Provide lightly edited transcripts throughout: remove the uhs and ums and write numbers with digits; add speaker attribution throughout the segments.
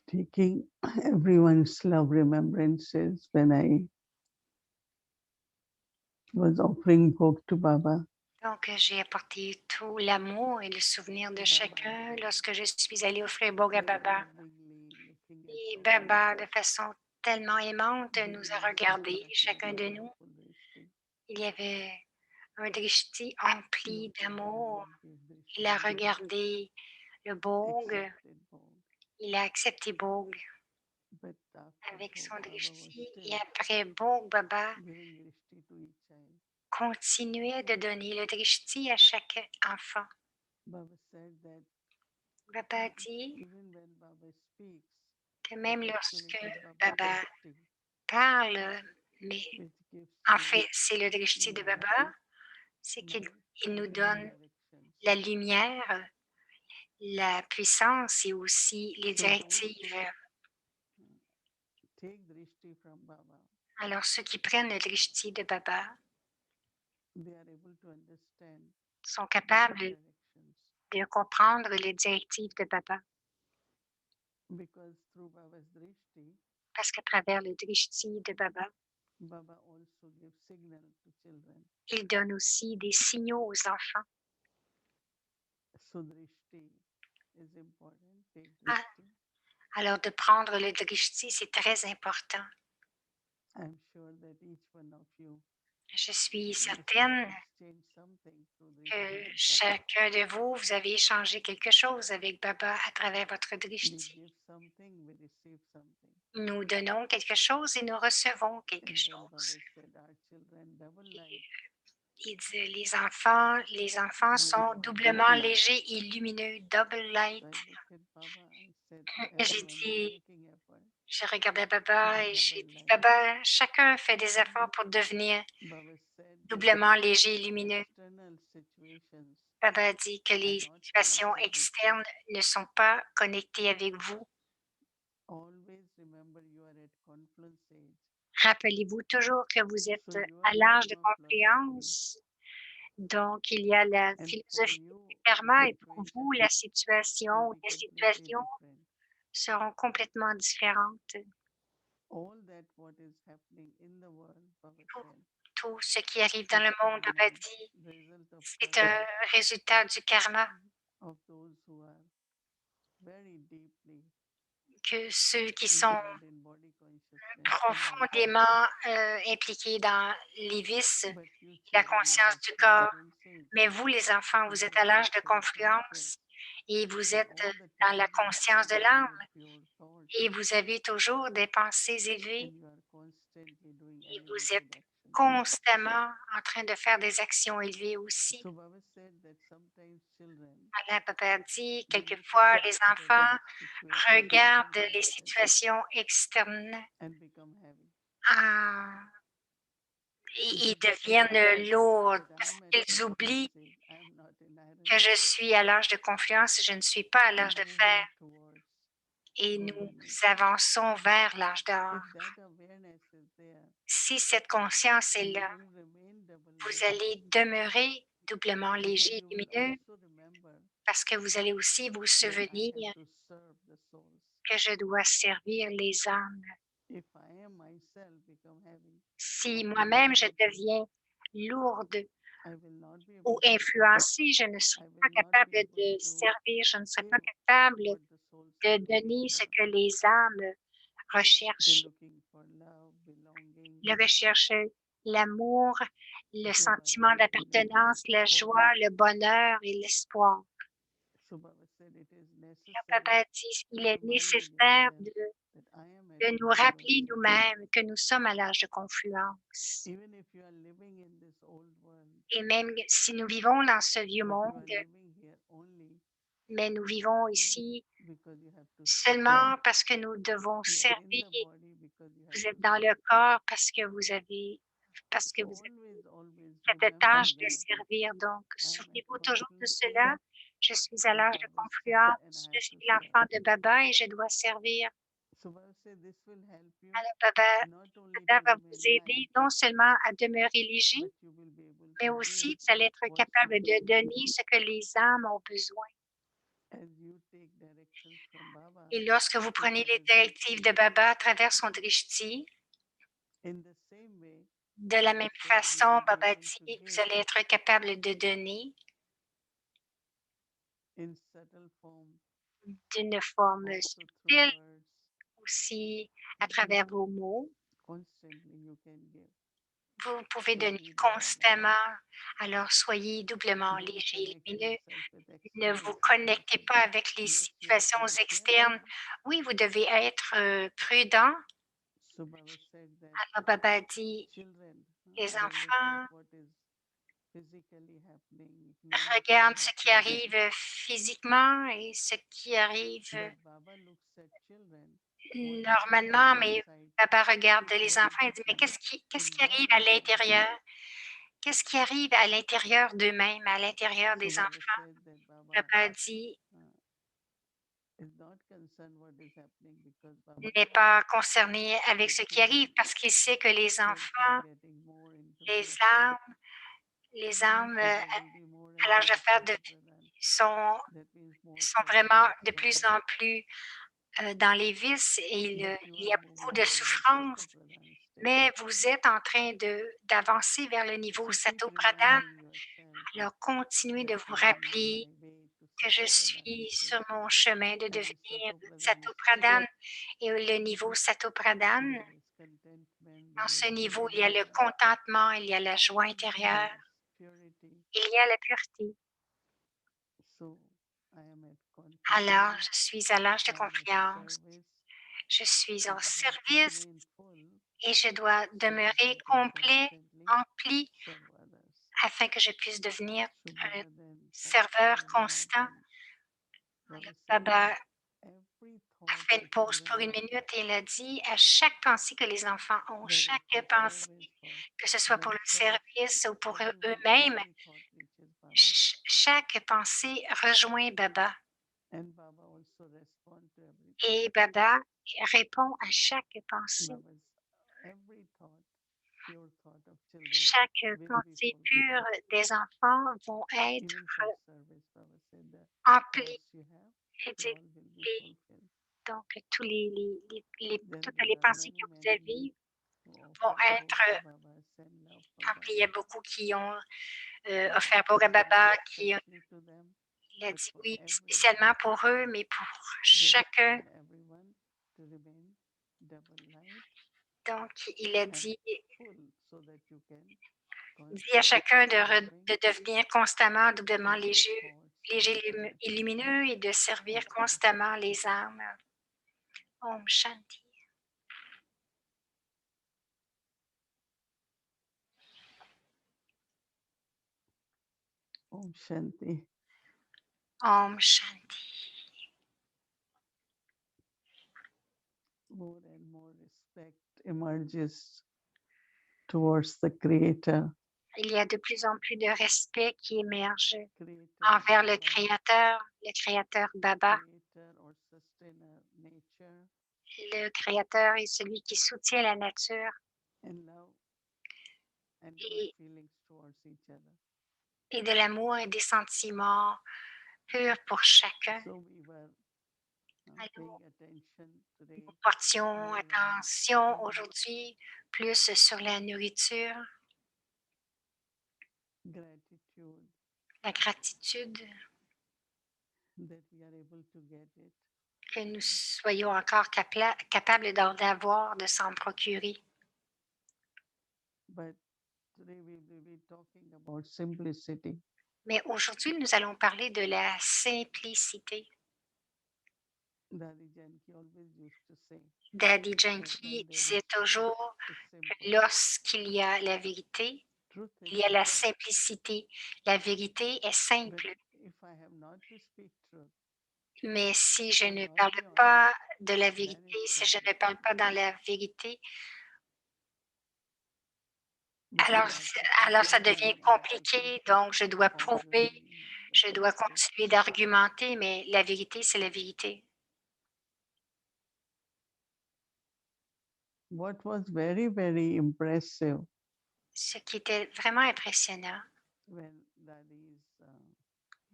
Speaker 1: taking everyone's love remembrances when I was offering bhog to Baba.
Speaker 2: Donc, j'ai apporté tout l'amour et le souvenir de chacun lorsque je suis allée offrir Bog à Baba. Et Baba, de façon tellement aimante, nous a regardés, chacun de nous. Il y avait un drishti empli d'amour. Il a regardé le Bog, il a accepté Bog avec son drishti. Et après Bog, Baba continuait de donner le drishti à chaque enfant. Baba a dit que même lorsque Baba parle, mais en fait, c'est le drishti de Baba, c'est qu'il nous donne la lumière, la puissance et aussi les directives. Alors, ceux qui prennent le drishti de Baba sont capables de comprendre les directives de Baba parce qu'à travers le drishti de Baba, il donne aussi des signaux aux enfants. Ah, alors, de prendre le drishti, c'est très important. Je suis certaine que chacun de vous, vous avez échangé quelque chose avec Baba à travers votre drishti. Nous donnons quelque chose et nous recevons quelque chose. Il dit, les enfants sont doublement légers et lumineux, double light. J'ai dit, je regardais Baba et j'ai dit, Baba, chacun fait des efforts pour devenir doublement léger et lumineux. Baba a dit que les situations externes ne sont pas connectées avec vous. Rappelez-vous toujours que vous êtes à l'âge de confluence. Donc, il y a la philosophie du karma et pour vous, la situation ou les situations seront complètement différentes. Tout ce qui arrive dans le monde, Baba dit, c'est un résultat du karma que ceux qui sont profondément impliqués dans les vices, la conscience du corps. Mais vous, les enfants, vous êtes à l'âge de confluence et vous êtes dans la conscience de l'âme et vous avez toujours des pensées élevées et vous êtes constamment en train de faire des actions élevées aussi. Allah Papa dit, quelquefois, les enfants regardent les situations externes en ils deviennent lourds parce qu'ils oublient que je suis à l'âge de confiance, je ne suis pas à l'âge de fer et nous avançons vers l'âge d'or. Si cette conscience est là, vous allez demeurer doublement léger et lumineux parce que vous allez aussi vous souvenir que je dois servir les âmes. Si moi-même je deviens lourde ou influencée, je ne serai pas capable de servir, je ne serai pas capable de donner ce que les âmes recherchent. Ils recherchent l'amour, le sentiment d'appartenance, la joie, le bonheur et l'espoir. Le Papa dit, il est nécessaire de nous rappeler nous-mêmes que nous sommes à l'âge de confluence. Et même si nous vivons dans ce vieux monde, mais nous vivons ici seulement parce que nous devons servir. Vous êtes dans le corps parce que vous avez cette tâche de servir. Donc, souvenez-vous toujours de cela. Je suis à l'âge de confluence, je suis l'enfant de Baba et je dois servir. Alors, Baba va vous aider non seulement à demeurer léger, mais aussi vous allez être capable de donner ce que les âmes ont besoin. Et lorsque vous prenez les directives de Baba à travers son drishti, de la même façon, Baba dit, vous allez être capable de donner d'une forme subtile aussi à travers vos mots. Vous pouvez donner constamment, alors soyez doublement léger et lumineux. Ne vous connectez pas avec les situations externes. Oui, vous devez être prudent. Alors, Baba dit, les enfants regardent ce qui arrive physiquement et ce qui arrive normalement, mais Papa regarde les enfants et dit, mais qu'est-ce qui arrive à l'intérieur? Qu'est-ce qui arrive à l'intérieur d'eux-mêmes, à l'intérieur des enfants? Papa dit, n'est pas concerné avec ce qui arrive parce qu'il sait que les enfants, les âmes, les âmes à l'âge de faire sont vraiment de plus en plus dans les vices et il y a beaucoup de souffrance. Mais vous êtes en train d'avancer vers le niveau Sato Pradhan. Alors, continuez de vous rappeler que je suis sur mon chemin de devenir Sato Pradhan et le niveau Sato Pradhan. Dans ce niveau, il y a le contentement, il y a la joie intérieure, il y a la pureté. Alors, je suis à l'âge de confiance. Je suis en service et je dois demeurer complet, empli, afin que je puisse devenir un serveur constant. Baba a fait une pause pour une minute et il a dit à chaque pensée que les enfants ont, chaque pensée, que ce soit pour le service ou pour eux-mêmes, chaque pensée rejoint Baba. Et Baba répond à chaque pensée. Chaque pensée pure des enfants vont être emplie. Donc, toutes les pensées que vous avez vont être emplies. Il y a beaucoup qui ont offert Boga Baba, il a dit oui, spécialement pour eux, mais pour chacun. Donc, il a dit à chacun de devenir constamment doublement léger et lumineux et de servir constamment les âmes. Om Shanti.
Speaker 1: Om Shanti.
Speaker 2: Om Shanti.
Speaker 1: More and more respect emerges towards the Creator.
Speaker 2: Il y a de plus en plus de respect qui émerge envers le Créateur Baba. Le Créateur est celui qui soutient la nature et de l'amour et des sentiments purs pour chacun. Alors, nous portions attention aujourd'hui plus sur la nourriture, la gratitude, que nous soyons encore capables d'en avoir, de s'en procurer. Mais aujourd'hui, nous allons parler de la simplicité. Daddy Janki disait toujours que lorsqu'il y a la vérité, il y a la simplicité. La vérité est simple. Mais si je ne parle pas de la vérité, si je ne parle pas dans la vérité, alors ça devient compliqué. Donc, je dois prouver, je dois continuer d'argumenter, mais la vérité, c'est la vérité.
Speaker 1: What was very, very impressive
Speaker 2: Ce qui était vraiment impressionnant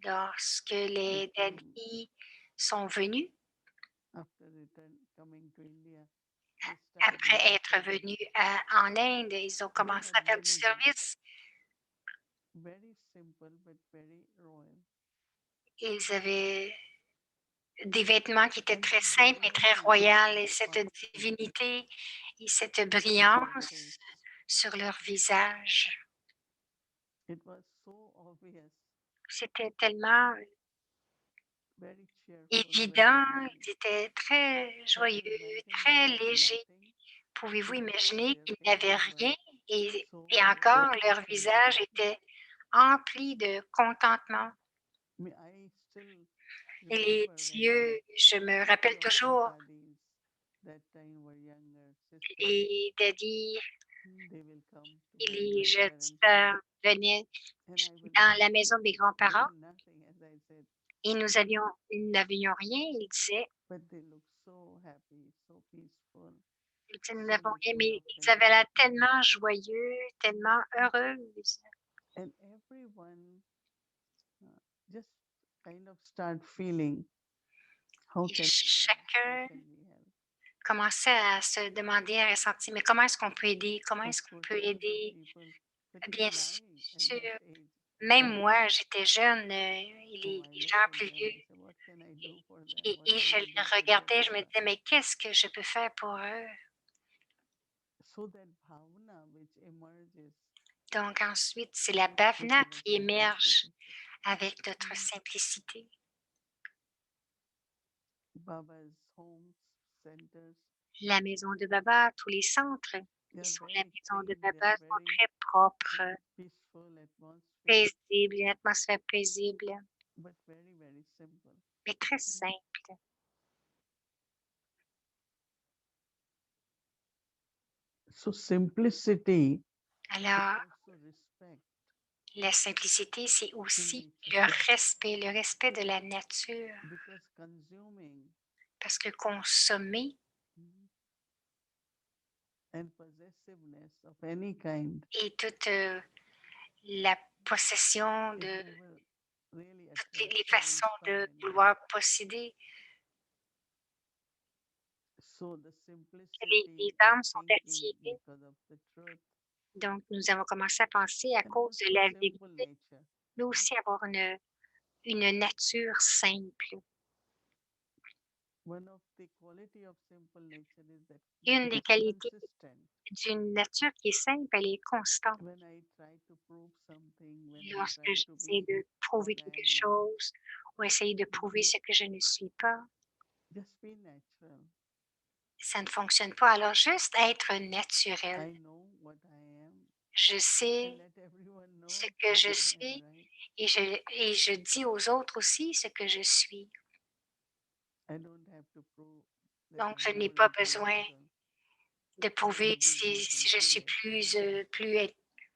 Speaker 2: lorsque les daddies sont venus
Speaker 1: after return coming to India, they start
Speaker 2: Après être
Speaker 1: babysitting.
Speaker 2: venus en Inde, ils ont
Speaker 1: They
Speaker 2: commencé
Speaker 1: had
Speaker 2: à faire du
Speaker 1: many jobs,
Speaker 2: service.
Speaker 1: very simple but very royal.
Speaker 2: Ils avaient des vêtements qui étaient
Speaker 1: And
Speaker 2: très
Speaker 1: the
Speaker 2: simples, mais très
Speaker 1: divinity
Speaker 2: royales, et
Speaker 1: was
Speaker 2: cette
Speaker 1: powerful
Speaker 2: divinité et cette
Speaker 1: in their
Speaker 2: brillance
Speaker 1: face.
Speaker 2: sur leur visage,
Speaker 1: It was so obvious,
Speaker 2: c'était tellement
Speaker 1: very cheerful, very
Speaker 2: évident,
Speaker 1: light.
Speaker 2: ils étaient très
Speaker 1: After
Speaker 2: joyeux,
Speaker 1: batting, they
Speaker 2: très
Speaker 1: had
Speaker 2: légers.
Speaker 1: nothing,
Speaker 2: Pouvez-vous
Speaker 1: but
Speaker 2: imaginer
Speaker 1: their
Speaker 2: qu'ils n'avaient
Speaker 1: faces were
Speaker 2: rien
Speaker 1: so
Speaker 2: et
Speaker 1: full of
Speaker 2: encore leur visage
Speaker 1: contentment.
Speaker 2: était empli de contentement?
Speaker 1: I still
Speaker 2: Et les
Speaker 1: remember when
Speaker 2: yeux, je me
Speaker 1: few
Speaker 2: rappelle
Speaker 1: of my
Speaker 2: toujours,
Speaker 1: daddies that time were younger sisters.
Speaker 2: les daddies
Speaker 1: They will come to
Speaker 2: et
Speaker 1: my
Speaker 2: les jeunes
Speaker 1: grandparents'
Speaker 2: sœurs
Speaker 1: home,
Speaker 2: venaient
Speaker 1: and I will
Speaker 2: dans
Speaker 1: ask
Speaker 2: la maison de mes
Speaker 1: they
Speaker 2: grands-parents
Speaker 1: had nothing, as I said,
Speaker 2: et nous n'avions rien. Ils disaient,
Speaker 1: but they look so happy, so peaceful,
Speaker 2: nous
Speaker 1: so
Speaker 2: n'avons
Speaker 1: much
Speaker 2: rien,
Speaker 1: full
Speaker 2: mais
Speaker 1: of
Speaker 2: ils avaient l'air
Speaker 1: contentment.
Speaker 2: tellement joyeux, tellement heureux.
Speaker 1: And everyone uh, just kind of start feeling, how
Speaker 2: Et
Speaker 1: can we help? How
Speaker 2: chacun
Speaker 1: can we help?
Speaker 2: commençait à se demander, à ressentir, mais comment est-ce qu'on peut aider? Comment
Speaker 1: Of
Speaker 2: est-ce qu'on
Speaker 1: course,
Speaker 2: peut
Speaker 1: most of the
Speaker 2: aider?
Speaker 1: people, but
Speaker 2: Bien
Speaker 1: even I at
Speaker 2: sûr,
Speaker 1: that age,
Speaker 2: même
Speaker 1: I
Speaker 2: moi,
Speaker 1: thought,
Speaker 2: j'étais jeune, et
Speaker 1: oh,
Speaker 2: les
Speaker 1: I look
Speaker 2: gens
Speaker 1: at
Speaker 2: plus
Speaker 1: them,
Speaker 2: vieux,
Speaker 1: I say, what can I do for them? What
Speaker 2: et
Speaker 1: can
Speaker 2: je
Speaker 1: I
Speaker 2: les
Speaker 1: do to cheer
Speaker 2: regardais, je
Speaker 1: them
Speaker 2: me
Speaker 1: up?
Speaker 2: disais: «Mais qu'est-ce que je peux faire pour eux?»
Speaker 1: So that bhavana which emerges
Speaker 2: Donc ensuite, c'est la
Speaker 1: with
Speaker 2: bhavana
Speaker 1: our
Speaker 2: qui émerge
Speaker 1: simplicity.
Speaker 2: avec notre
Speaker 1: Mm.
Speaker 2: simplicité.
Speaker 1: Baba's homes, centers,
Speaker 2: La maison de Baba, tous les centres
Speaker 1: they
Speaker 2: qui
Speaker 1: are
Speaker 2: sont la
Speaker 1: very
Speaker 2: maison de
Speaker 1: clean, they are
Speaker 2: Baba sont
Speaker 1: very
Speaker 2: très propres,
Speaker 1: peaceful atmosphere,
Speaker 2: paisibles, une atmosphère paisible,
Speaker 1: but very, very simple.
Speaker 2: mais très
Speaker 1: Mm.
Speaker 2: simple.
Speaker 1: So simplicity is
Speaker 2: Alors,
Speaker 1: also respect
Speaker 2: la simplicité, c'est
Speaker 1: to
Speaker 2: aussi
Speaker 1: nature
Speaker 2: le respect de la nature,
Speaker 1: because consuming
Speaker 2: parce que consommer
Speaker 1: mm, and possessiveness of any kind,
Speaker 2: et toute la possession
Speaker 1: it
Speaker 2: de
Speaker 1: never really
Speaker 2: toutes
Speaker 1: attracts
Speaker 2: les
Speaker 1: or
Speaker 2: façons
Speaker 1: inspire
Speaker 2: de
Speaker 1: anyone.
Speaker 2: vouloir posséder,
Speaker 1: So the
Speaker 2: les
Speaker 1: simplicity of
Speaker 2: âmes sont
Speaker 1: thinking
Speaker 2: attirées.
Speaker 1: because of the truth
Speaker 2: Donc, nous avons commencé à penser à
Speaker 1: and
Speaker 2: cause de
Speaker 1: also
Speaker 2: la
Speaker 1: simple
Speaker 2: vérité,
Speaker 1: nature.
Speaker 2: mais aussi avoir une nature simple.
Speaker 1: One of the quality of simple nature is that
Speaker 2: Une
Speaker 1: it
Speaker 2: des
Speaker 1: is
Speaker 2: qualités
Speaker 1: consistent.
Speaker 2: d'une nature qui est simple, elle est constante.
Speaker 1: When I try to prove something, when I
Speaker 2: Lorsque
Speaker 1: try to
Speaker 2: j'essaie
Speaker 1: be
Speaker 2: de prouver
Speaker 1: what I
Speaker 2: quelque
Speaker 1: am not,
Speaker 2: chose ou essayer de prouver ce que je ne suis pas,
Speaker 1: just be natural.
Speaker 2: ça ne fonctionne pas. Alors, juste être naturel.
Speaker 1: I know what I am
Speaker 2: Je
Speaker 1: and
Speaker 2: sais
Speaker 1: let everyone
Speaker 2: ce
Speaker 1: know
Speaker 2: que
Speaker 1: what
Speaker 2: je
Speaker 1: I am,
Speaker 2: suis
Speaker 1: right?
Speaker 2: et je dis aux autres aussi ce que je suis.
Speaker 1: I don't have to prove that
Speaker 2: Donc,
Speaker 1: I
Speaker 2: je
Speaker 1: am
Speaker 2: n'ai
Speaker 1: more
Speaker 2: pas besoin
Speaker 1: intellectual
Speaker 2: de
Speaker 1: than
Speaker 2: prouver
Speaker 1: everyone
Speaker 2: si
Speaker 1: can
Speaker 2: je suis
Speaker 1: feel,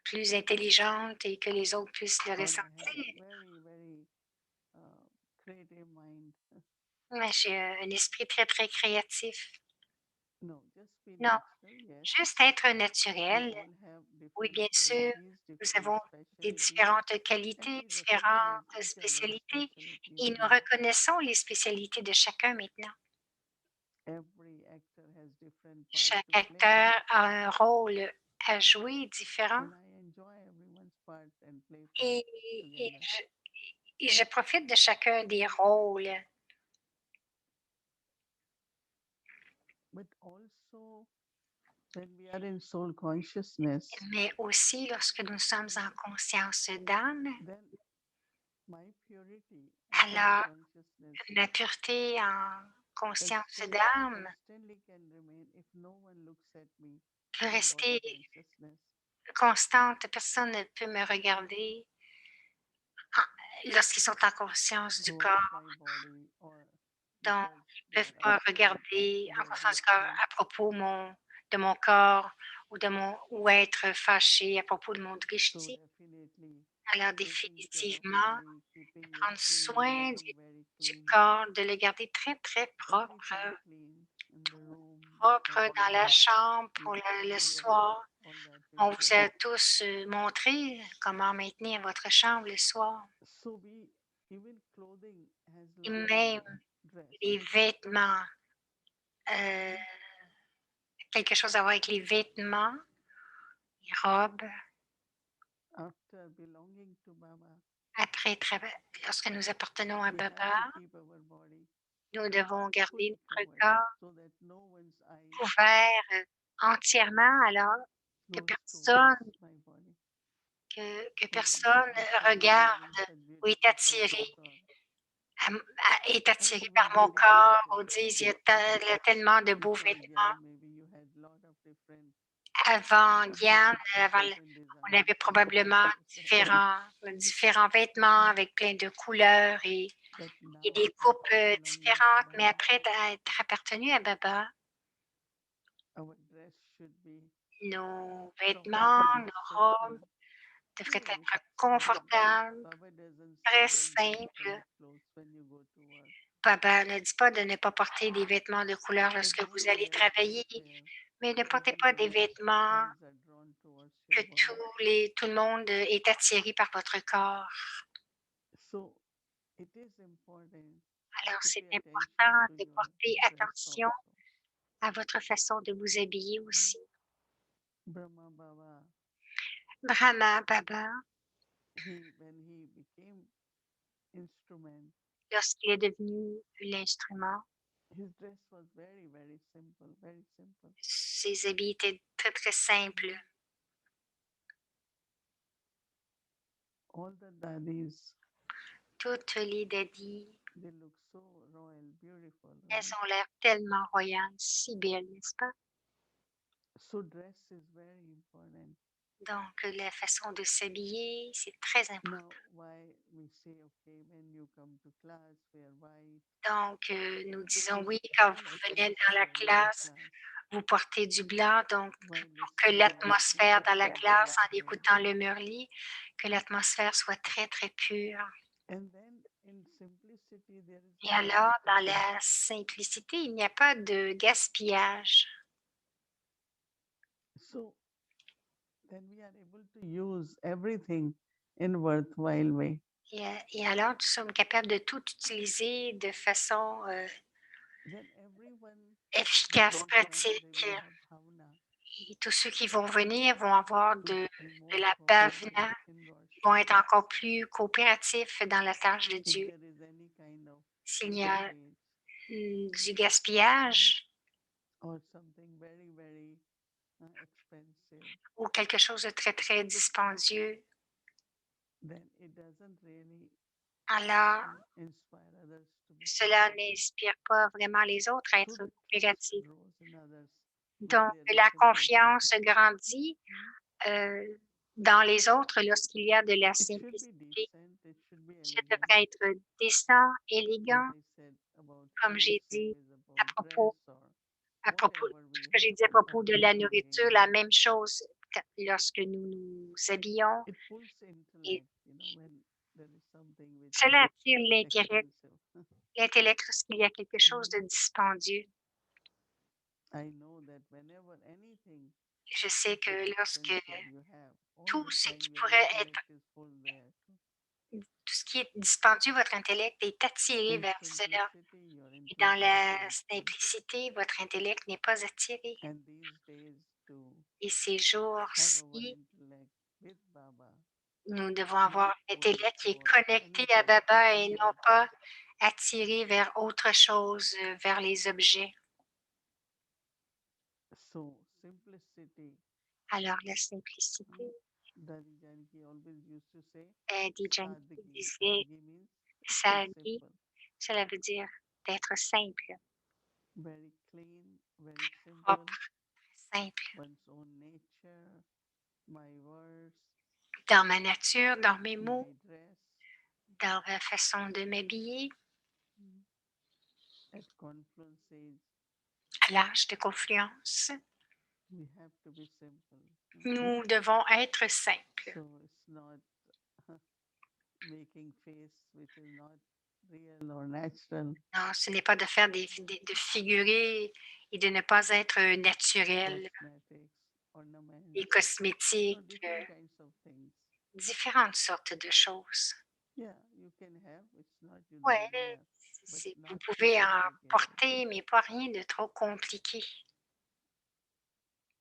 Speaker 2: plus intelligente et que les autres puissent le
Speaker 1: or I have a
Speaker 2: ressentir.
Speaker 1: very, very creative mind.
Speaker 2: Mais j'ai un esprit très, très créatif.
Speaker 1: No, just be
Speaker 2: Non,
Speaker 1: natural. Yes,
Speaker 2: juste être
Speaker 1: we
Speaker 2: naturel.
Speaker 1: all have
Speaker 2: Oui,
Speaker 1: different
Speaker 2: bien sûr,
Speaker 1: qualities,
Speaker 2: nous
Speaker 1: different
Speaker 2: avons des
Speaker 1: specialties,
Speaker 2: différentes
Speaker 1: and
Speaker 2: qualités,
Speaker 1: we recognize
Speaker 2: différentes
Speaker 1: each other's
Speaker 2: spécialités
Speaker 1: specialties
Speaker 2: et nous
Speaker 1: now.
Speaker 2: reconnaissons les spécialités de chacun maintenant.
Speaker 1: Every actor has different part
Speaker 2: Chaque
Speaker 1: to play,
Speaker 2: acteur a un rôle à jouer différent
Speaker 1: and I enjoy everyone's part and play part
Speaker 2: et, et
Speaker 1: together.
Speaker 2: je, et je profite de chacun des rôles.
Speaker 1: But also, when we are in soul consciousness,
Speaker 2: Mais aussi, lorsque nous sommes en conscience d'âme,
Speaker 1: then my purity as soul
Speaker 2: alors
Speaker 1: consciousness
Speaker 2: la pureté en
Speaker 1: can
Speaker 2: conscience
Speaker 1: still
Speaker 2: d'âme
Speaker 1: constantly can remain if no one looks at me
Speaker 2: peut
Speaker 1: in body
Speaker 2: rester
Speaker 1: consciousness.
Speaker 2: constante. Personne ne peut me regarder lorsqu'ils sont en conscience du
Speaker 1: Through
Speaker 2: corps.
Speaker 1: outside body or
Speaker 2: Donc,
Speaker 1: because
Speaker 2: ils
Speaker 1: they
Speaker 2: ne peuvent
Speaker 1: are
Speaker 2: pas
Speaker 1: upset,
Speaker 2: regarder
Speaker 1: they
Speaker 2: en
Speaker 1: are
Speaker 2: conscience du corps
Speaker 1: drifting.
Speaker 2: à propos de mon corps ou être fâché à propos de mon
Speaker 1: So
Speaker 2: drishti.
Speaker 1: definitely
Speaker 2: Alors
Speaker 1: taking care of
Speaker 2: définitivement,
Speaker 1: body, keeping it
Speaker 2: prendre
Speaker 1: clean,
Speaker 2: soin
Speaker 1: very, very
Speaker 2: du
Speaker 1: clean,
Speaker 2: corps, de le garder très, très propre,
Speaker 1: everything clean in the room, at
Speaker 2: propre dans la
Speaker 1: night.
Speaker 2: chambre
Speaker 1: You
Speaker 2: pour le
Speaker 1: told
Speaker 2: soir.
Speaker 1: all that
Speaker 2: On vous
Speaker 1: before.
Speaker 2: a tous montré comment maintenir votre chambre le soir.
Speaker 1: So we even clothing has
Speaker 2: Et
Speaker 1: like
Speaker 2: même
Speaker 1: dress.
Speaker 2: les vêtements euh, quelque chose à voir avec les vêtements, les robes.
Speaker 1: After belonging to Baba,
Speaker 2: Après, lorsque nous appartenons à
Speaker 1: we have
Speaker 2: Baba,
Speaker 1: to keep our body
Speaker 2: nous devons garder
Speaker 1: fully
Speaker 2: notre
Speaker 1: covered
Speaker 2: corps
Speaker 1: so that no one's eye
Speaker 2: couvert entièrement alors que
Speaker 1: goes towards
Speaker 2: personne,
Speaker 1: my body.
Speaker 2: que
Speaker 1: So
Speaker 2: personne
Speaker 1: this should be
Speaker 2: regarde
Speaker 1: wearing such
Speaker 2: ou est
Speaker 1: beautiful
Speaker 2: attiré,
Speaker 1: clothes or
Speaker 2: est
Speaker 1: and
Speaker 2: attiré
Speaker 1: even
Speaker 2: par mon
Speaker 1: during
Speaker 2: corps ou
Speaker 1: Kalachakra,
Speaker 2: dise: Il y a tellement de beaux
Speaker 1: before
Speaker 2: vêtements.
Speaker 1: Gyan, maybe you had lot of different
Speaker 2: Avant Diane,
Speaker 1: different
Speaker 2: on avait
Speaker 1: designs and
Speaker 2: probablement
Speaker 1: different
Speaker 2: différents vêtements avec plein de couleurs
Speaker 1: but
Speaker 2: et
Speaker 1: now
Speaker 2: des coupes
Speaker 1: after belonging to
Speaker 2: différentes. Mais
Speaker 1: Baba,
Speaker 2: après être appartenu à Baba,
Speaker 1: our dress should be
Speaker 2: nos
Speaker 1: proper
Speaker 2: vêtements,
Speaker 1: and
Speaker 2: nos robes
Speaker 1: simple.
Speaker 2: devraient
Speaker 1: Yeah,
Speaker 2: être confortables,
Speaker 1: Baba doesn't say
Speaker 2: très
Speaker 1: don't wear
Speaker 2: simples.
Speaker 1: colored clothes when you go to work.
Speaker 2: Baba ne dit pas de ne pas porter des vêtements de couleur
Speaker 1: But
Speaker 2: lorsque vous
Speaker 1: don't
Speaker 2: allez
Speaker 1: wear things
Speaker 2: travailler,
Speaker 1: where
Speaker 2: mais ne portez pas des
Speaker 1: everyone's
Speaker 2: vêtements
Speaker 1: eyes are drawn towards your
Speaker 2: que
Speaker 1: body.
Speaker 2: tout le monde est attiré par votre corps.
Speaker 1: So it is important
Speaker 2: Alors,
Speaker 1: to
Speaker 2: c'est
Speaker 1: pay attention
Speaker 2: important
Speaker 1: to
Speaker 2: de
Speaker 1: your
Speaker 2: porter
Speaker 1: dress
Speaker 2: attention
Speaker 1: also.
Speaker 2: à votre façon de vous habiller
Speaker 1: Mm.
Speaker 2: aussi.
Speaker 1: Brahma Baba,
Speaker 2: Brahma Baba,
Speaker 1: when he became instrument,
Speaker 2: lorsqu'il est devenu l'instrument,
Speaker 1: his dress was very, very simple, very simple.
Speaker 2: ses habits étaient très, très simples.
Speaker 1: All the daddies,
Speaker 2: Toutes les daddies,
Speaker 1: they look so royal, beautiful,
Speaker 2: elles
Speaker 1: right?
Speaker 2: ont l'air tellement royales, si belles, n'est-ce pas?
Speaker 1: So dress is very important.
Speaker 2: Donc, la façon de s'habiller, c'est très important.
Speaker 1: Now, why we say, okay, when you come to class, wear white.
Speaker 2: Donc, nous disons
Speaker 1: This
Speaker 2: oui, quand
Speaker 1: whole
Speaker 2: vous venez dans la
Speaker 1: atmosphere in the
Speaker 2: classe,
Speaker 1: class,
Speaker 2: vous portez du blanc, donc
Speaker 1: while
Speaker 2: pour que
Speaker 1: listening to Bhakti
Speaker 2: l'atmosphère dans la
Speaker 1: Prahlad,
Speaker 2: classe, en écoutant le Murli, que l'atmosphère soit très, très pure.
Speaker 1: and then in simplicity, there is
Speaker 2: Et
Speaker 1: no
Speaker 2: alors, dans
Speaker 1: wastage.
Speaker 2: la simplicité, il n'y a pas de gaspillage.
Speaker 1: So then we are able to use everything in worthwhile way.
Speaker 2: Et alors, nous sommes capables de tout utiliser de façon
Speaker 1: Then everyone who
Speaker 2: efficace,
Speaker 1: comes there, they
Speaker 2: pratique.
Speaker 1: will have bhavna,
Speaker 2: Et tous ceux qui vont venir vont avoir
Speaker 1: to be
Speaker 2: de
Speaker 1: more
Speaker 2: la
Speaker 1: cooperative
Speaker 2: bhavana,
Speaker 1: in
Speaker 2: vont
Speaker 1: worship.
Speaker 2: être encore plus coopératifs dans la tâche de
Speaker 1: If
Speaker 2: Dieu.
Speaker 1: there is any kind of
Speaker 2: S'il y a
Speaker 1: wastage
Speaker 2: du gaspillage
Speaker 1: or something very, very expensive,
Speaker 2: ou quelque chose de très, très dispendieux,
Speaker 1: then it doesn't really
Speaker 2: alors
Speaker 1: inspire others to be
Speaker 2: cela
Speaker 1: cooperative.
Speaker 2: n'inspire pas vraiment les autres à
Speaker 1: So
Speaker 2: être
Speaker 1: the trust
Speaker 2: coopératifs.
Speaker 1: grows in others with
Speaker 2: Donc,
Speaker 1: their
Speaker 2: la
Speaker 1: reciprocity.
Speaker 2: confiance grandit dans les autres lorsqu'il y a de la
Speaker 1: It should be
Speaker 2: simplicité.
Speaker 1: decent, it should be
Speaker 2: Ça
Speaker 1: elegant.
Speaker 2: devrait être décent,
Speaker 1: As
Speaker 2: élégant,
Speaker 1: I said about
Speaker 2: comme
Speaker 1: food,
Speaker 2: j'ai
Speaker 1: same
Speaker 2: dit
Speaker 1: is
Speaker 2: à
Speaker 1: about dress
Speaker 2: propos,
Speaker 1: or
Speaker 2: à propos,
Speaker 1: whatever
Speaker 2: ce
Speaker 1: we
Speaker 2: que j'ai
Speaker 1: have
Speaker 2: dit à propos de la
Speaker 1: upbringing.
Speaker 2: nourriture, la même chose lorsque nous nous habillons.
Speaker 1: It pulls
Speaker 2: Et
Speaker 1: intellect, when there is something which is
Speaker 2: cela attire l'intérêt,
Speaker 1: expensive.
Speaker 2: l'intellect lorsqu'il y a quelque chose de
Speaker 1: Mm.
Speaker 2: dispendieux.
Speaker 1: I know that whenever anything
Speaker 2: Je sais
Speaker 1: which is
Speaker 2: que lorsque
Speaker 1: expensive you have, all
Speaker 2: tout
Speaker 1: the
Speaker 2: ce
Speaker 1: time
Speaker 2: qui
Speaker 1: your
Speaker 2: pourrait être,
Speaker 1: intellect is full there.
Speaker 2: tout ce qui est dispendieux, votre intellect est attiré
Speaker 1: In
Speaker 2: vers cela.
Speaker 1: simplicity, your
Speaker 2: Et dans
Speaker 1: intellect is
Speaker 2: la
Speaker 1: full.
Speaker 2: simplicité, votre intellect n'est pas attiré.
Speaker 1: And these days to
Speaker 2: Et ces
Speaker 1: have our
Speaker 2: jours-ci,
Speaker 1: intellect with Baba,
Speaker 2: nous devons
Speaker 1: not
Speaker 2: avoir
Speaker 1: pulled
Speaker 2: l'intellect qui est
Speaker 1: towards
Speaker 2: connecté à
Speaker 1: anything
Speaker 2: Baba et non
Speaker 1: outside.
Speaker 2: pas attiré vers autre chose, vers les objets.
Speaker 1: So simplicity,
Speaker 2: Alors, la simplicité,
Speaker 1: Dadi Janki always used to say,
Speaker 2: dit Janki
Speaker 1: sadhgi.
Speaker 2: disait,
Speaker 1: Sadhgi means be
Speaker 2: Sagi,
Speaker 1: simple,
Speaker 2: cela veut dire d'être simple,
Speaker 1: very clean, very simple,
Speaker 2: propre, simple.
Speaker 1: one's own nature, my words,
Speaker 2: Dans ma nature, dans mes mots,
Speaker 1: my dress.
Speaker 2: dans ma façon de m'habiller,
Speaker 1: At confluences,
Speaker 2: à l'âge de confluence,
Speaker 1: we have to be simple.
Speaker 2: nous devons être simples.
Speaker 1: So it's not making face which is not real or natural,
Speaker 2: Non, ce n'est pas de faire de figurer et de ne pas être naturel,
Speaker 1: cosmetics, ornaments,
Speaker 2: des cosmétiques,
Speaker 1: different kinds of things.
Speaker 2: différentes sortes de choses.
Speaker 1: Yeah, you can have, it's not you
Speaker 2: Oui,
Speaker 1: don't have. but
Speaker 2: Vous
Speaker 1: not
Speaker 2: pouvez en
Speaker 1: complicated.
Speaker 2: porter, mais pas rien de trop compliqué.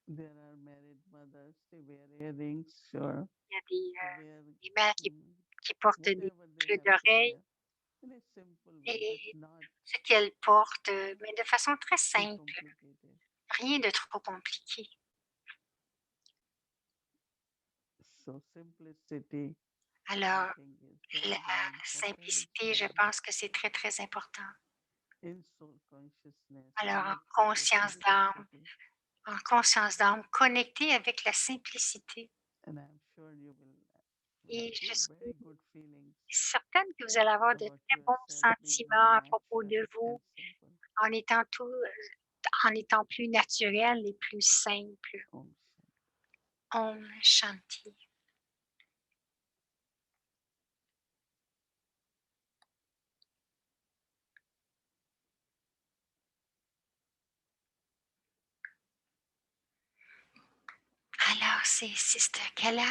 Speaker 1: There are married mothers, they wear earrings, sure.
Speaker 2: Il y a des,
Speaker 1: They wear
Speaker 2: des mères
Speaker 1: mm,
Speaker 2: qui portent des
Speaker 1: whatever they
Speaker 2: boucles
Speaker 1: have to
Speaker 2: d'oreilles
Speaker 1: wear in a simple way, but
Speaker 2: et
Speaker 1: not
Speaker 2: ce qu'elles portent, mais de façon très
Speaker 1: too
Speaker 2: simple,
Speaker 1: complicated.
Speaker 2: rien de trop compliqué.
Speaker 1: So simplicity, I
Speaker 2: Alors,
Speaker 1: think, is very,
Speaker 2: la
Speaker 1: very important.
Speaker 2: simplicité, je
Speaker 1: And
Speaker 2: pense que c'est très, très important.
Speaker 1: in soul consciousness,
Speaker 2: Alors,
Speaker 1: connected with simplicity.
Speaker 2: en conscience d'âme, connectée avec la simplicité.
Speaker 1: And I'm sure you will have
Speaker 2: Et je
Speaker 1: very
Speaker 2: suis
Speaker 1: good feelings
Speaker 2: certaine que vous allez avoir de
Speaker 1: about
Speaker 2: très bons
Speaker 1: yourself being more
Speaker 2: sentiments à propos
Speaker 1: natural
Speaker 2: de
Speaker 1: and
Speaker 2: vous
Speaker 1: simple.
Speaker 2: en étant plus naturel et plus simple.
Speaker 1: Om Shanti.
Speaker 2: Om Shanti. Alors, c'est Sister Kala.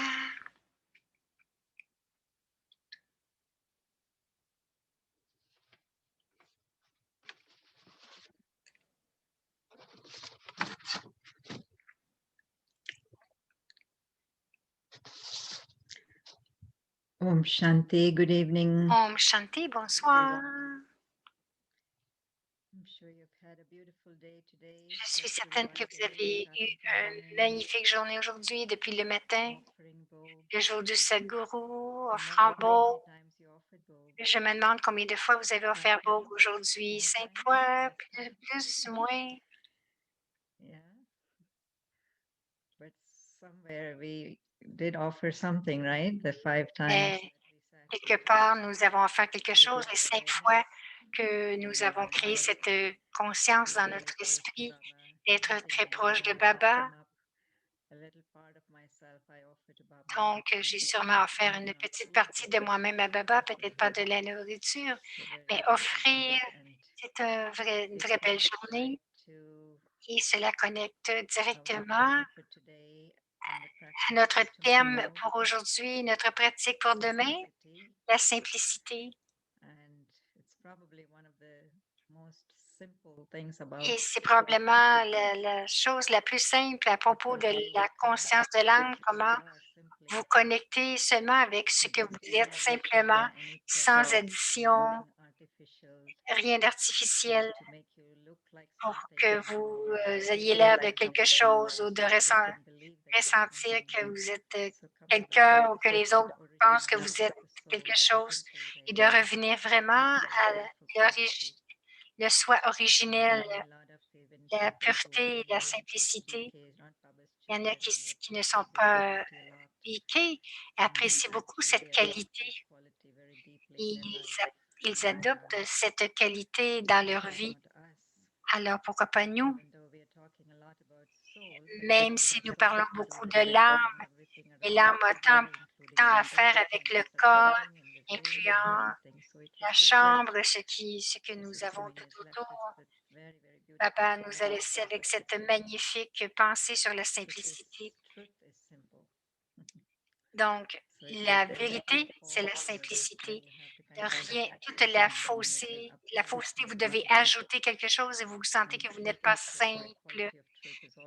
Speaker 3: Om Shanti, good evening.
Speaker 2: Om Shanti, bonsoir.
Speaker 3: I'm sure you've had a beautiful day today.
Speaker 2: Je suis
Speaker 3: Just
Speaker 2: certaine que vous avez eu une magnifique journée aujourd'hui depuis le matin, le jour du Sadhguru, offrant Bog. Je me demande combien de fois vous avez offert Bog aujourd'hui. 5 fois, plus, moins.
Speaker 3: Yeah. But somewhere we did offer something, right? The 5 times.
Speaker 2: Mais quelque part, nous avons offert quelque chose les 5 fois que nous avons créé cette conscience dans notre esprit d'être très proche de Baba. Donc, j'ai sûrement offert une petite partie de moi-même à Baba, peut-être pas de la nourriture, mais offrir, c'est une vraie belle journée et cela connecte directement à notre thème pour aujourd'hui, notre pratique pour demain, la simplicité. Et c'est probablement la chose la plus simple à propos de la conscience de l'âme, comment vous connectez seulement avec ce que vous êtes simplement, sans addition, rien d'artificiel pour que vous ayez l'air de quelque chose ou de ressentir que vous êtes quelqu'un ou que les autres pensent que vous êtes quelque chose et de revenir vraiment à le soi originel, la pureté et la simplicité. Il y en a qui ne sont pas piqués, apprécient beaucoup cette qualité et ils adoptent cette qualité dans leur vie. Alors, pourquoi pas nous? Même si nous parlons beaucoup de l'âme, et l'âme a tant à faire avec le corps, incluant la chambre, ce que nous avons tout autour. Baba nous a laissé avec cette magnifique pensée sur la simplicité. Donc, la vérité, c'est la simplicité. De rien, toute la fausseté, vous devez ajouter quelque chose et vous sentez que vous n'êtes pas simple.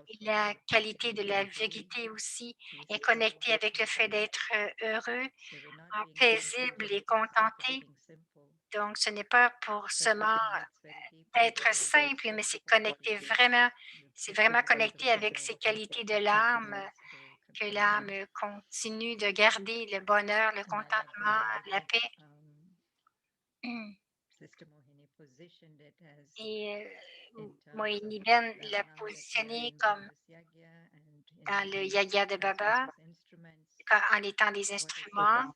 Speaker 2: Et la qualité de la vérité aussi est connectée avec le fait d'être heureux, paisible et contenté. Donc, ce n'est pas pour seulement d'être simple, mais c'est connecté vraiment, c'est vraiment connecté avec ces qualités de l'âme, que l'âme continue de garder le bonheur, le contentement, la paix. Et Mohini Ben l'a positionné comme dans le yaga de Baba, en étant des instruments.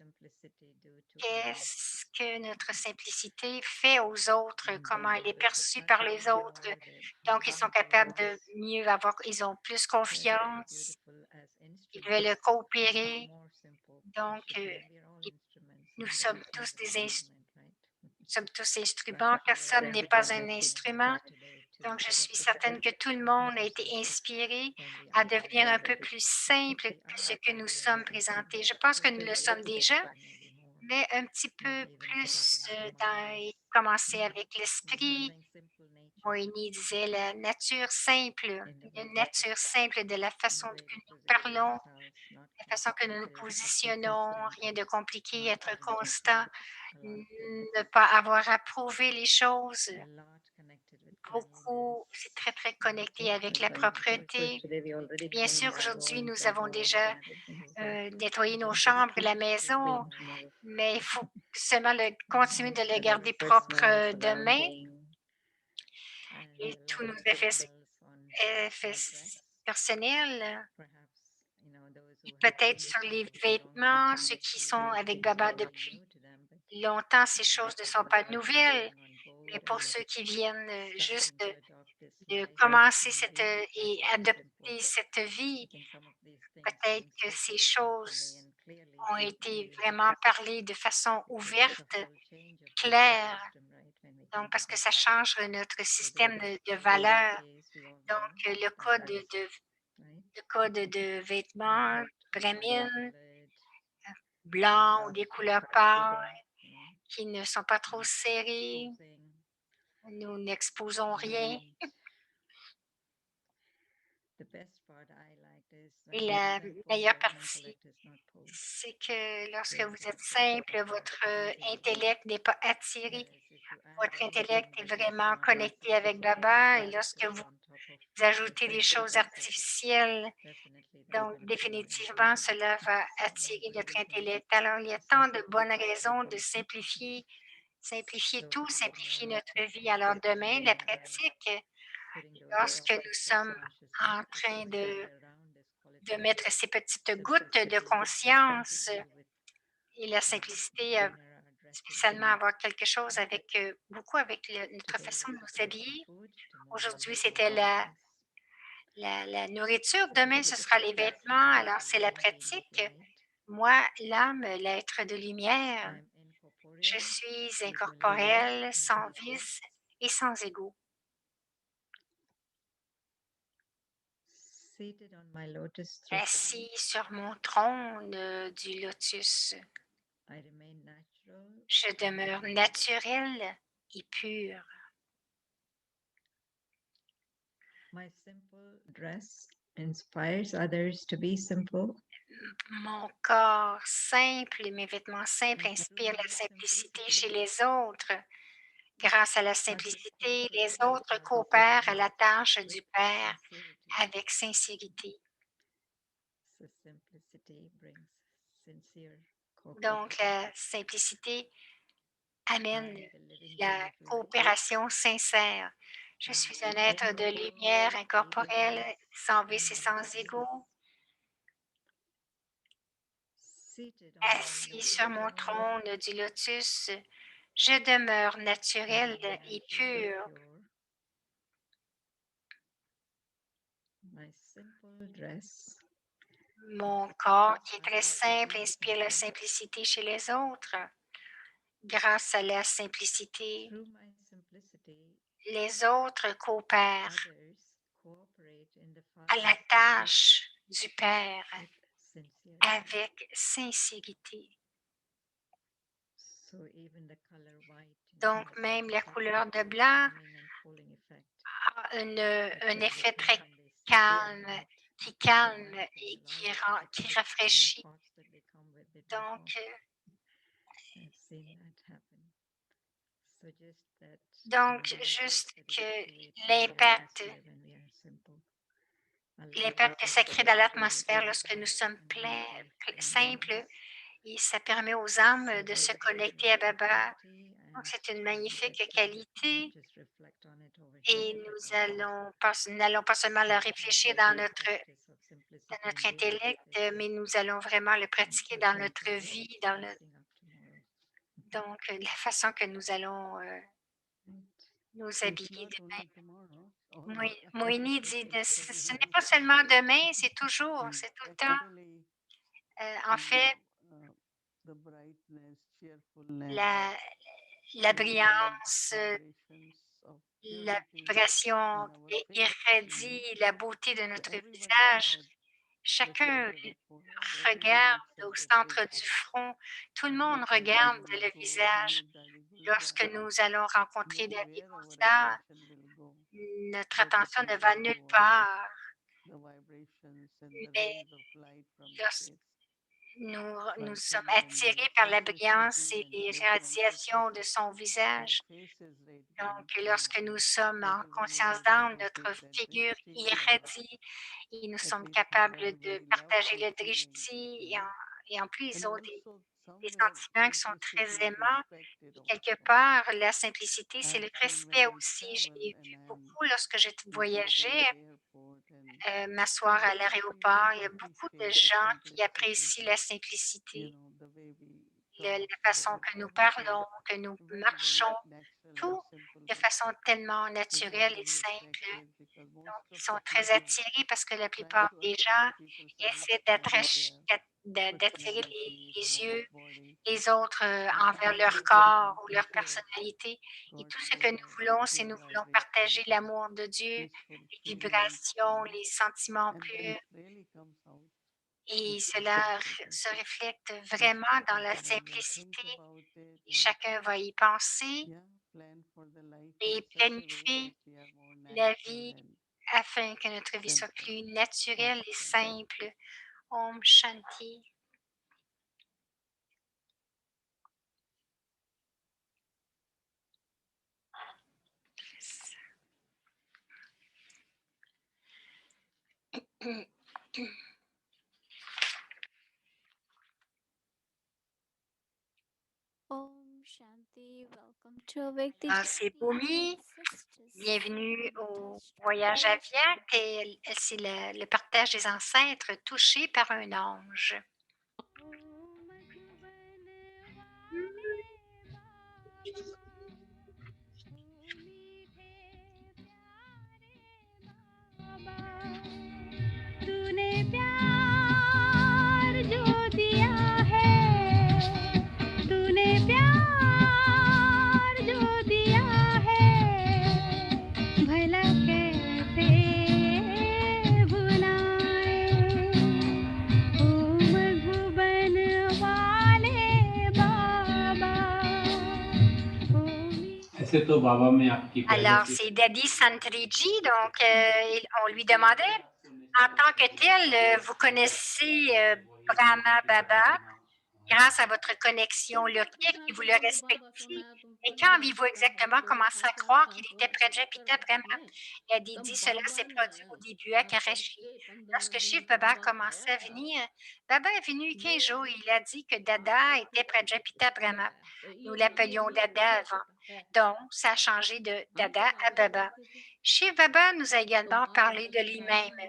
Speaker 2: Qu'est-ce que notre simplicité fait aux autres? Comment elle est perçue par les autres? Donc, ils sont capables de mieux avoir, ils ont plus confiance, ils veulent coopérer. Donc, nous sommes tous instruments. Personne n'est pas un instrument. Donc, je suis certaine que tout le monde a été inspiré à devenir un peu plus simple que ce que nous sommes présentés. Je pense que nous le sommes déjà, mais un petit peu plus commencer avec l'esprit. Moïni disait la nature simple, une nature simple de la façon que nous parlons, la façon que nous nous positionnons, rien de compliqué, être constant, ne pas avoir à prouver les choses. Beaucoup, c'est très, très connecté avec la propreté. Bien sûr, aujourd'hui, nous avons déjà nettoyé nos chambres, la maison, mais il faut seulement continuer de le garder propre demain et tous nos effets personnels. Peut-être sur les vêtements, ceux qui sont avec Baba depuis longtemps, ces choses ne sont pas nouvelles, mais pour ceux qui viennent juste de commencer et adopter cette vie, peut-être que ces choses ont été vraiment parlées de façon ouverte, claire, donc parce que ça change notre système de valeurs. Donc, le code de vêtements, bramine, blanc ou des couleurs pâles qui ne sont pas trop serrées. Nous n'exposons rien. Et la meilleure partie, c'est que lorsque vous êtes simple, votre intellect n'est pas attiré. Votre intellect est vraiment connecté avec Baba et lorsque vous ajoutez des choses artificielles, donc définitivement, cela va attirer notre intellect. Alors, il y a tant de bonnes raisons de simplifier tout, simplifier notre vie. Alors, demain, la pratique, lorsque nous sommes en train de mettre ces petites gouttes de conscience et la simplicité, spécialement avoir quelque chose avec beaucoup avec notre façon de nous habiller. Aujourd'hui, c'était la nourriture. Demain, ce sera les vêtements. Alors, c'est la pratique. Moi, l'âme, l'être de lumière, je suis incorporelle, sans vice et sans ego. Assis sur mon trône du lotus, je demeure naturelle et pure. Mon corps simple et mes vêtements simples inspirent la simplicité chez les autres. Grâce à la simplicité, les autres coopèrent à la tâche du Père avec sincérité. Donc, la simplicité amène la coopération sincère. Je suis un être de lumière incorporelle, sans vice et sans ego, assis sur mon trône du lotus. Je demeure naturelle et pure. Mon corps, qui est très simple, inspire la simplicité chez les autres. Grâce à la simplicité, les autres coopèrent à la tâche du Père avec sincérité. Donc, même la couleur de blanc a un effet très calme, qui calme et qui rafraîchit. Donc, juste que l'impact que ça crée dans l'atmosphère lorsque nous sommes simples, et ça permet aux âmes de se connecter à Baba. Donc, c'est une magnifique qualité et nous n'allons pas seulement le réfléchir dans notre intellect, mais nous allons vraiment le pratiquer dans notre vie, donc la façon que nous allons nous habiller demain. Moïni dit, ce n'est pas seulement demain, c'est toujours, c'est tout le temps. En fait, la brillance, la vibration irradie la beauté de notre visage Chacun regarde au centre du front. Tout le monde regarde le visage. Lorsque nous allons rencontrer David ou ça, notre attention ne va nulle part. Mais lorsque nous sommes attirés par la brillance et les radiations de son visage, donc lorsque nous sommes en conscience d'âme, notre figure irradie et nous sommes capables de partager le drishti et en plus ils ont des sentiments qui sont très aimants. Et quelque part, la simplicité, c'est le respect aussi. J'ai vu beaucoup lorsque je voyageais, m'asseoir à l'aéroport. Il y a beaucoup de gens qui apprécient la simplicité, la façon que nous parlons, que nous marchons, tout de façon tellement naturelle et simple. Donc, ils sont très attirés parce que la plupart des gens essaient d'attirer les yeux les autres envers leur corps ou leur personnalité. Et tout ce que nous voulons, c'est nous voulons partager l'amour de Dieu, les vibrations, les sentiments purs. Et cela se reflète vraiment dans la simplicité. Et chacun va y penser et planifier la vie afin que notre vie soit plus naturelle et simple. Om Shanti.
Speaker 4: Om Shanti, welcome to Awake
Speaker 2: Ah, c'est Bhumi. Bienvenue au voyage à Viac et c'est le partage des ancêtres touchés par un ange.
Speaker 4: तूने प्यार जो दिया है तूने प्यार जो दिया है भला कैसे भुलाए ओ मधुबन वाले बाबा ओ
Speaker 5: ऐसे तो बाबा में आपकी पहले
Speaker 2: Alors,
Speaker 5: से
Speaker 2: c'est Daddy Santriji, donc on lui demandait, en tant que tel, vous connaissez Brahma Baba grâce à votre connexion logique et vous le respectiez. Et quand avez-vous exactement commencé à croire qu'il était Prajapita Brahma? Et elle dit cela s'est produit au début à Karachi. Lorsque Shiv Baba commençait à venir, Baba est venu 15 jours et il a dit que Dada était Prajapita Brahma. Nous l'appelions Dada avant. Donc, ça a changé de Dada à Baba. Shiv Baba nous a également parlé de lui-même.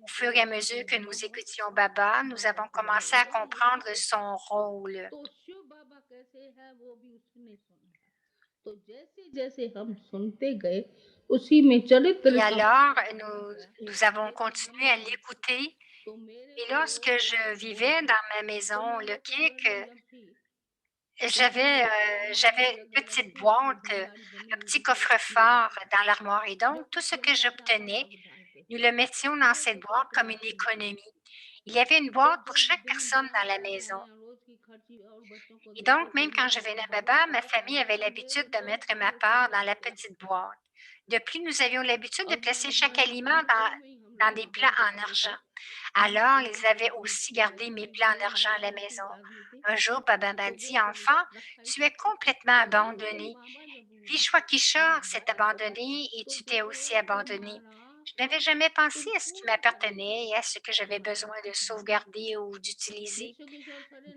Speaker 2: Au fur et à mesure que nous écoutions Baba, nous avons commencé à comprendre son rôle.
Speaker 6: तो शिव बाबा कैसे है वो भी उसने सुना है तो जैसे जैसे हम सुनते गए उसी में चरित्र
Speaker 2: Et
Speaker 6: का
Speaker 2: alors,
Speaker 6: प्रकाश
Speaker 2: nous,
Speaker 6: होता गया।
Speaker 2: nous avons
Speaker 6: जैसे
Speaker 2: continué
Speaker 6: हम
Speaker 2: à
Speaker 6: लोग
Speaker 2: l'écouter.
Speaker 6: तो मेरे
Speaker 2: Et
Speaker 6: को
Speaker 2: lorsque je vivais dans ma
Speaker 6: तो
Speaker 2: maison
Speaker 6: मैंने
Speaker 2: logique,
Speaker 6: मतलब थी
Speaker 2: j'avais j'avais une petite boîte, un petit coffre-fort dans l'armoire. Et donc, tout ce que j'obtenais, nous le mettions dans cette boîte comme une économie. Il y avait une boîte pour chaque personne dans la maison. Et donc, même quand je venais à Baba, ma famille avait l'habitude de mettre ma part dans la petite boîte. De plus, nous avions l'habitude de placer chaque aliment dans des plats en argent. Alors, ils avaient aussi gardé mes plats en argent à la maison. Un jour, Baba m'a dit, enfant, tu es complètement abandonné. Vishwa Kishore s'est abandonné et tu t'es aussi abandonné. Je n'avais jamais pensé à ce qui m'appartenait et à ce que j'avais besoin de sauvegarder ou d'utiliser.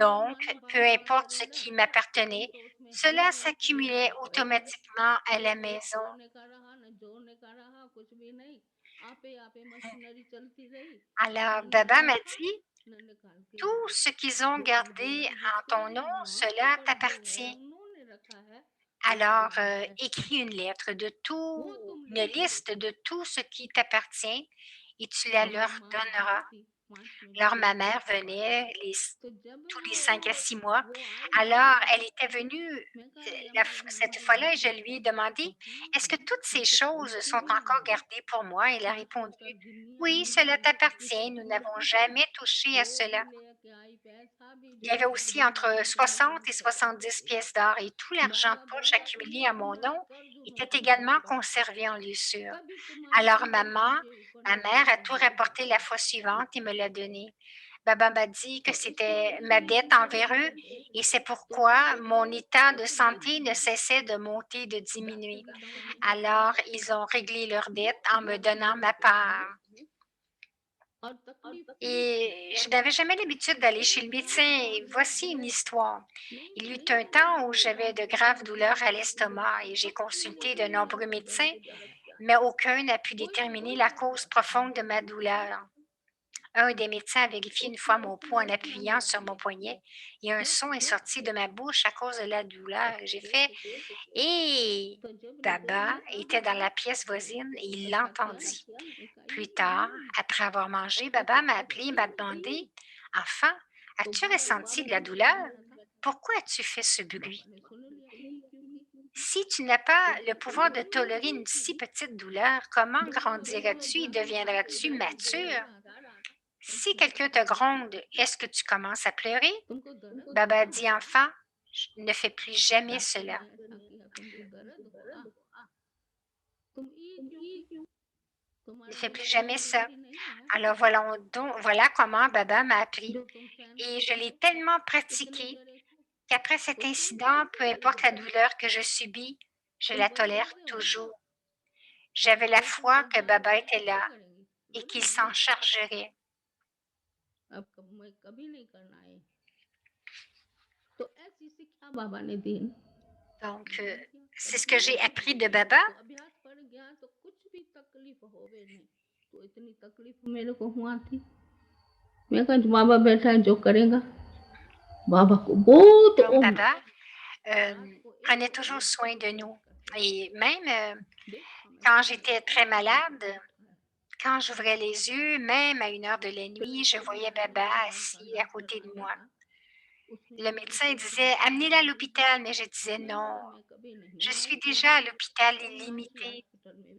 Speaker 2: Donc, peu importe ce qui m'appartenait, cela s'accumulait automatiquement à la maison. Alors, Baba m'a dit, tout ce qu'ils ont gardé en ton nom, cela t'appartient. Alors, écris une lettre de tout, une liste de tout ce qui t'appartient et tu la leur donneras. Alors, ma mère venait
Speaker 6: तो जब
Speaker 2: tous les 5 à 6 mois.
Speaker 6: वो आई
Speaker 2: Alors,
Speaker 6: तो
Speaker 2: elle était venue
Speaker 6: मैं कहा
Speaker 2: cette fois-là et je lui ai demandé, est-ce que toutes ces choses sont encore gardées pour moi? Elle a répondu, oui, cela t'appartient. Nous n'avons jamais touché à cela. Il y avait aussi entre 60 et 70 pièces d'or et tout l'argent de poche accumulé à mon nom était également conservé en lieu sûr. Alors, ma mère a tout rapporté la fois suivante et me l'a donné. Baba m'a dit que c'était ma dette envers eux et c'est pourquoi mon état de santé ne cessait de monter, de diminuer. Alors, ils ont réglé leur dette en me donnant ma part. Et je n'avais jamais l'habitude d'aller chez le médecin. Et voici une histoire. Il y eut un temps où j'avais de graves douleurs à l'estomac et j'ai consulté de nombreux médecins, mais aucun n'a pu déterminer la cause profonde de ma douleur. Un des médecins a vérifié une fois mon pouls en appuyant sur mon poignet et un son est sorti de ma bouche à cause de la douleur. J'ai fait « Et Baba était dans la pièce voisine et il l'entendit. Plus tard, après avoir mangé, Baba m'a appelé et m'a demandé « Enfant, as-tu ressenti de la douleur? Pourquoi as-tu fait ce bruit? Si tu n'as pas le pouvoir de tolérer une si petite douleur, comment grandiras-tu et deviendras-tu mature? Si quelqu'un te gronde, est-ce que tu commences à pleurer? » Baba dit « Enfant, ne fais plus jamais cela. » Ne fais plus jamais ça. Alors voilà comment Baba m'a appris. Et je l'ai tellement pratiqué qu'après cet incident, peu importe la douleur que je subis, je la tolère toujours. J'avais la foi que Baba était là et qu'il s'en chargerait.
Speaker 6: अब मैं कभी नहीं करना है तो ऐसी शिक्षा बाबा ने दी ना।
Speaker 2: Donc, c'est ce que j'ai appris de Baba.
Speaker 6: तो अभ्यास पड़ गया तो कुछ भी तकलीफ होवे नहीं तो इतनी तकलीफ मेरे को हुआ थी मैं कहा बाबा बैठा है जो करेगा बाबा को बहुत
Speaker 2: Donc,
Speaker 6: उम्र
Speaker 2: Baba prenait toujours soin de nous. Et même quand j'étais très malade, quand j'ouvrais les yeux, même à 1 heure de la nuit, je voyais Baba assis à côté de moi. Le médecin disait, amenez-la à l'hôpital, mais je disais non, je suis déjà à l'hôpital illimité.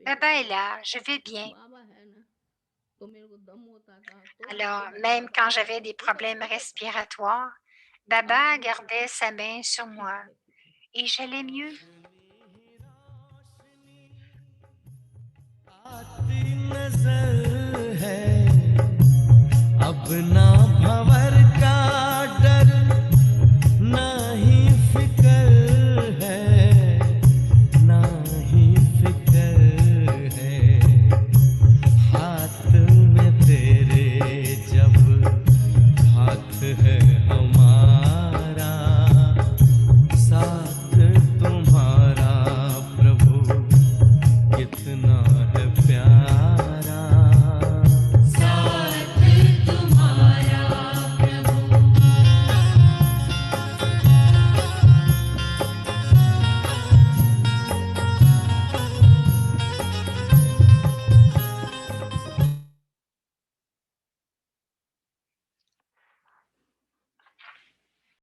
Speaker 2: Baba est là, je vais bien. Alors, même quand j'avais des problèmes respiratoires, Baba gardait sa main sur moi et j'allais mieux.
Speaker 7: अब ना भंवर का डर ना ही फिकर है ना ही फिकर है हाथ में तेरे जब हाथ है हमारा साथ तुम्हारा प्रभु कितना